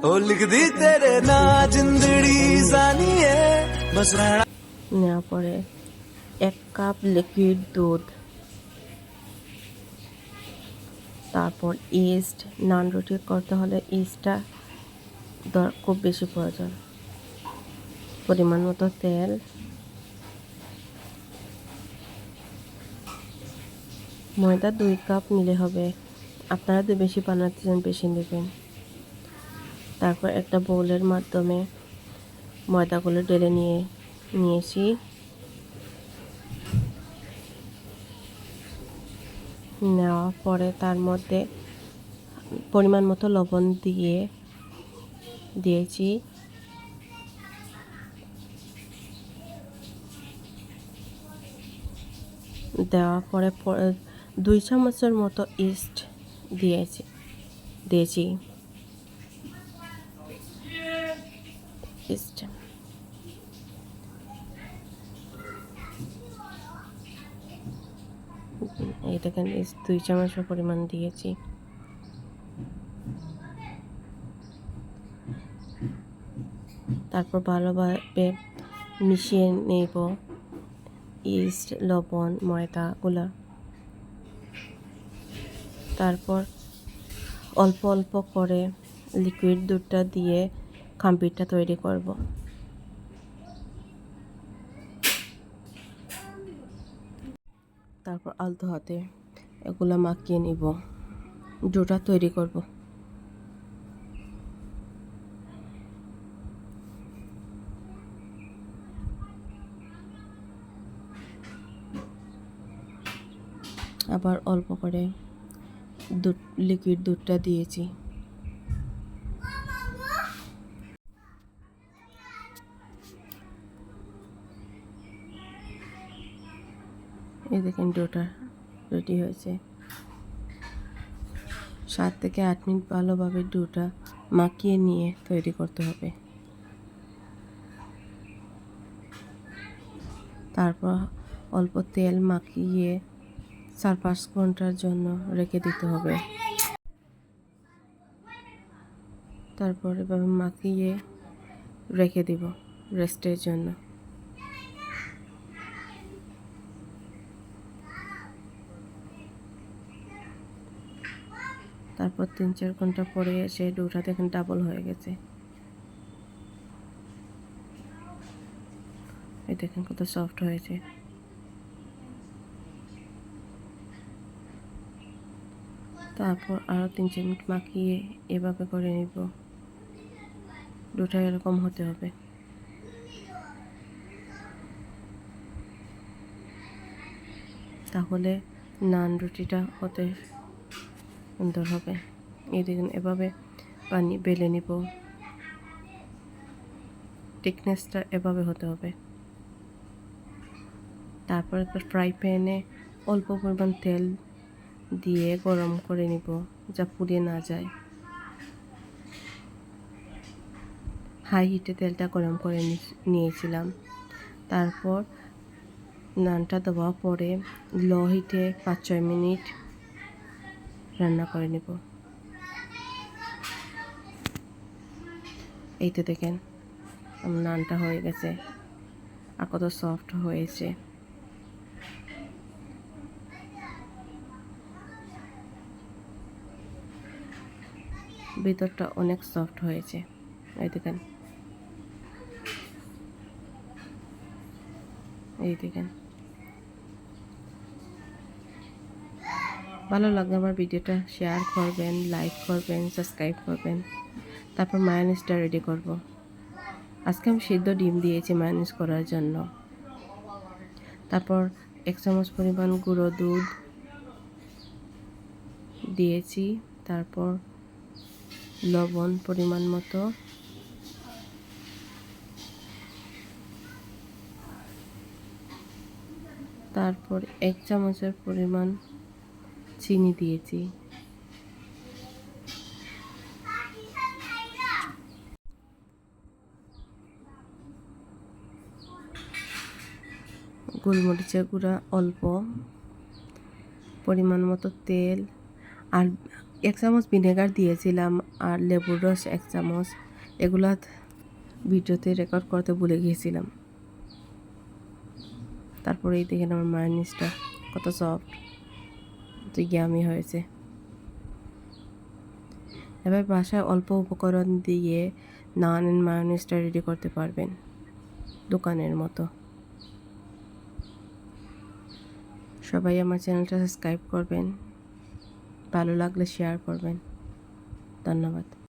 ओ लिख दी तेरे ना जिंदड़ी जानिए बस रहना। নেওয়ার পরে 1 কাপ লিকুইড দুধ, তারপর ইস্ট। নান রুটি করতে হলে ইস্টটা খুব বেশি প্রয়োজন। পরিমাণ মতো তেল, ময়দা 2 কাপ নিলে হবে, আপনারা যদি বেশি বানাতে চান বেশি নেবেন। তারপর একটা বোলের মাধ্যমে ময়দাগুলো ঢেলে নিয়েছি। নেওয়ার পরে তার মধ্যে পরিমাণ মতো লবণ দিয়েছি। দেওয়ার পরে 2 চামচের মতো ইস্ট দিয়েছি। ইস্ট এই দেখেন, 2 চামচের পরিমাণ দিয়েছি। তারপর ভালোভাবে মিশিয়ে নেব ইস্ট, লবণ, ময়দাগুলো। তারপর অল্প অল্প করে লিকুইড দুধটা দিয়ে খাম্পিরটা তৈরি করব। তারপর আলতো হাতে এগুলো মাখিয়ে নিব, ডোটা তৈরি করব। আবার অল্প করে লিকুইড দুধটা দিয়েছি। এই দেখেন, ডোটা রেডি হয়েছে। 7 থেকে 8 মিনিট ভালোভাবে ডোটা মাখিয়ে নিয়ে তৈরি করতে হবে। তারপর অল্প তেল মাখিয়ে 4-5 ঘন্টার জন্য রেখে দিতে হবে। তারপর এভাবে মাখিয়ে রেখে দিব রেস্টের জন্য। তারপর 3-4 ঘন্টা পরে এসে ডোটা দেখেন ডাবল হয়ে গেছে। এই দেখেন কত সফট হয়েছে। তারপর আরও 3-4 মিনিট মাখিয়ে এভাবে করে নিব। ডোটা এরকম হতে হবে। তাহলে নান রুটিটা হতে সুন্দর হবে। এই দেখুন, এভাবে পানি বেলে নিব। থিকনেসটা এভাবে হতে হবে। তারপর একটা ফ্রাই প্যানে অল্প পরিমাণ তেল দিয়ে গরম করে নিব, যা পুড়ে না যায়। হাই হিটে তেলটা গরম করে নিয়েছিলাম। তারপর নানটা দেওয়ার পরে লো হিটে 5-6 মিনিট রান্না করে নেব। এই তো দেখেন, নানটা হয়ে গেছে আর কত সফট হয়েছে। ভিতরটা অনেক সফট হয়েছে। এই দেখেন, ভালো লাগলে আমার ভিডিওটা শেয়ার করবেন, লাইক করবেন, সাবস্ক্রাইব করবেন। তারপর মায়োনিজটা রেডি করব। আজকে আমি সিদ্ধ ডিম দিয়েছি মায়োনিজ করার জন্য। তারপর 1 চামচ পরিমাণ গুঁড়ো দুধ দিয়েছি। তারপর লবণ পরিমাণ মতো, তারপর 1 চামচের পরিমাণ চিনি দিয়েছি। গোলমরিচের গুঁড়া অল্প, পরিমাণ মতো তেল আর 1 চামচ ভিনেগার দিয়েছিলাম আর লেবুর রস 1 চামচ। এগুলা ভিডিওতে রেকর্ড করতে ভুলে গিয়েছিলাম। তারপরে এই দেখেন আমার মায়োনিজটা কত সফট, কত ইয়ামি হয়েছে। এবার বাসায় অল্প উপকরণ দিয়ে নান মায়োনিজটা রেডি করতে পারবেন দোকানের মতো। সবাই আমার চ্যানেলটা সাবস্ক্রাইব করবেন, ভালো লাগলে শেয়ার করবেন। ধন্যবাদ।